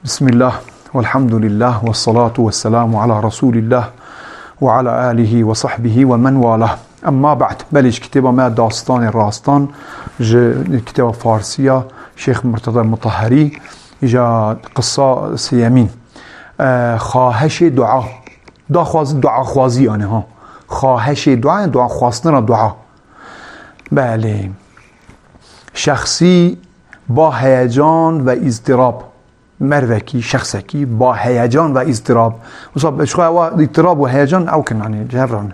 بسم الله والحمد لله والصلاة والسلام على رسول الله وعلى آله وصحبه ومن والاه. اما بعد، بلش كتاب ما داستان راستان كتاب فارسية شيخ مرتضى المطهري اجا قصة سيامين خواهش دعا دعا خوازی آنه ها خواهش دعا خواستن دعا. بله، شخصی با هیجان و اضطراب مروکی شخصکی با هیجان و اضطراب وصاب شخص اضطراب و هیجان او کن يعني جهران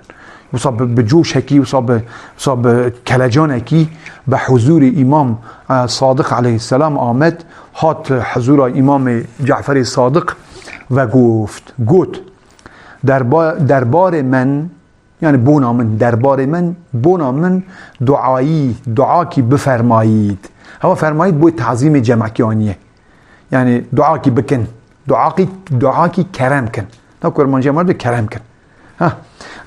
وصاب بجوش هکی وصاب کلجان هکی به حضور امام صادق علیه السلام آمد. هات حضور امام جعفر صادق و گفت دربار من، یعنی بونا من دعا کی بفرمایید. هوا فرمایید بوی تعظیم جمعکیانیه، یعنی دعا کی بکن، دعا کی کرم کن، تا کرمانجی مرد کرم کن.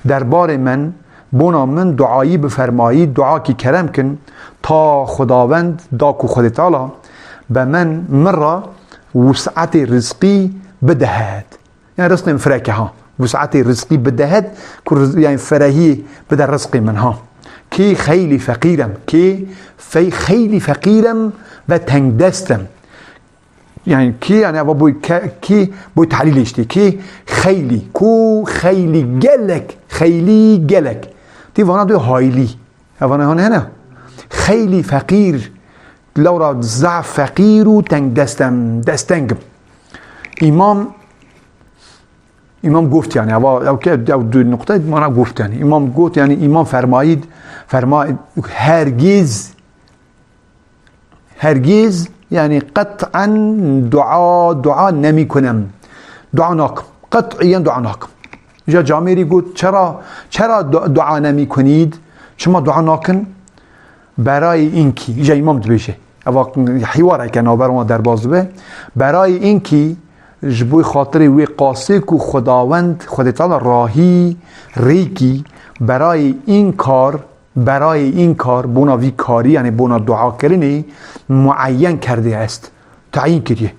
دربار من بونا من دعایی بفرمایید، دعا کی کرم کن تا خداوند داکو خود تعالی به من را وسعت رزقی بدهد. یعنی رزق فرکه ها وسعت رزقی بدهد، یعنی فرهی بده رزق منها. کی خیلی فقیرم و تنگ دستم. یعنی کی یعنی کی بوی تحلیلش دی کی خیلی گلک تی وانا دو هایلی وانا هانه نه خیلی فقیر لورا ضعف فقیر و تنگ دستنگم. امام گفت، یعنی او دو نقطه مانا گفت، یعنی امام گفت، یعنی امام فرمایید هرگز یعنی قطعا دعا نمی کنم، دعا ناکم، قطعا دعا ناکم. جا جامعی گفت چرا دعا نمی کنید، شما دعا ناکن؟ برای اینکی جا امام دبیشه حواره که نابر ما در بازبه، برای اینکی جبوی خاطر وی قاسه کو خداوند خود تعالی راهی ریکی برای این کار بونا وی کاری، یعنی بونا دعا کردنی معین کرده است، تعیین کردیه.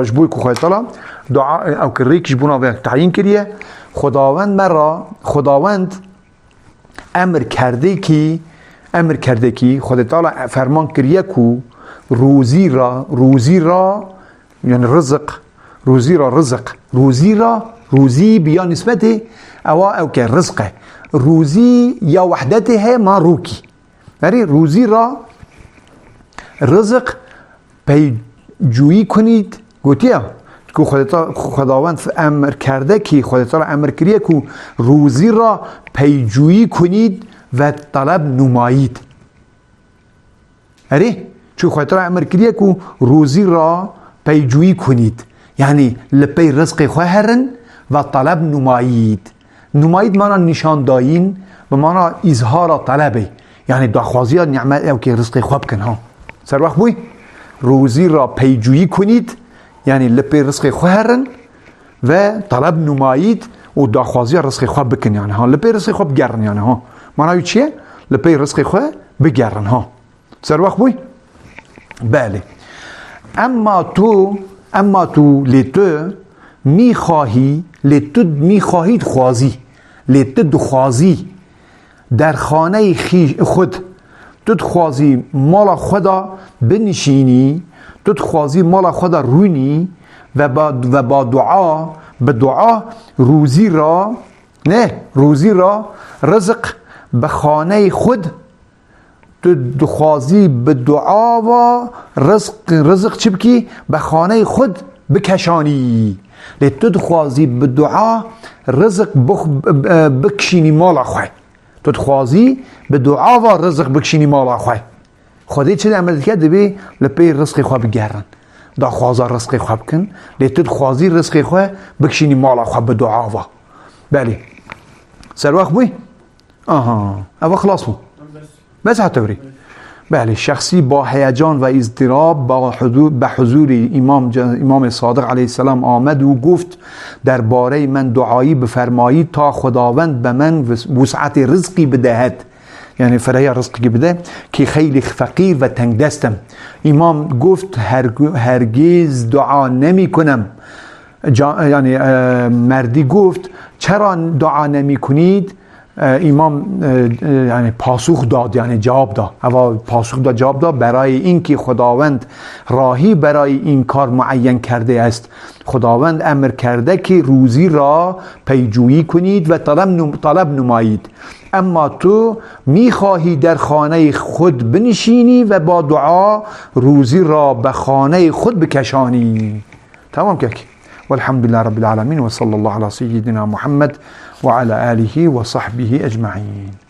جبوی کو خود تعالی دعا او ریکش بونا وی تعیین کردیه. خداوند امر کرده کی خود تعالی فرمان کردیه کو روزی را یعنی روزی بیا نسبت او که رزقه روزی یا وحدته ما روکی، یعنی روزی را رزق پیجویی کنید. گوتیا که خداوند امر کرده که روزی را پیجویی کنید و طلب نمایید. یعنی چون خداوند امر کرده که روزی را پیجویی کنید، یعنی لپی رزق خواهرن و طلب نمایید مانا نشان داین و مانا اظهار طلبه، یعنی دخوازی نعمت او که رزق خواب کن ها سر وقت بوی روزی را پیجویی کنید، یعنی لپی رزق خواهرن و طلب نمایید و دخوازی رزق خواب بکن، یعنی ها لپی رزق خواب گرن، یعنی ها مانا چیه؟ لپی رزق خواب بگرن ها سر وقت بوی. بله، اما تو لیتو میخواهید خوازی در خانه خود، تو خوازی مال خدا بنشینی، تو خوازی مال خدا رونی و با دعا روزی را رزق به خانه خود، تو خوازی به دعا و رزق چی بکی به خانه خود بکشانی. تو خوازی به دعا رزق بکشینی مالا خواه، تو خوازی به دعا و رزق بکشینی مالا خواه. خودی چه عمل کرد بی لپی رزق خواه بگرن، دا خوازا رزق خواه بکن، تو خوازی رزق خواه بکشینی مالا خواه به دعا و. بله سر وقت بوی اول خلاص بو بس هتوری. بله، شخصی با هیجان و اضطراب به حضور امام صادق علیه السلام آمد و گفت درباره من دعایی بفرمایید تا خداوند به من وسعت رزقی بدهد. یعنی فرای رزقی بده که خیلی فقیر و تنگ دستم. امام گفت هرگز دعا نمی کنم. یعنی مردی گفت چرا دعا نمی کنید؟ امام یعنی پاسخ داد، یعنی جواب داد. اول پاسخ داد، جواب داد برای اینکه خداوند راهی برای این کار معین کرده است. خداوند امر کرده که روزی را پیجویی کنید و طلب نمایید، اما تو میخواهی در خانه خود بنشینی و با دعا روزی را به خانه خود بکشانی. تمام که والحمد لله رب العالمين وصلى الله على سيدنا محمد وعلى آله وصحبه أجمعين.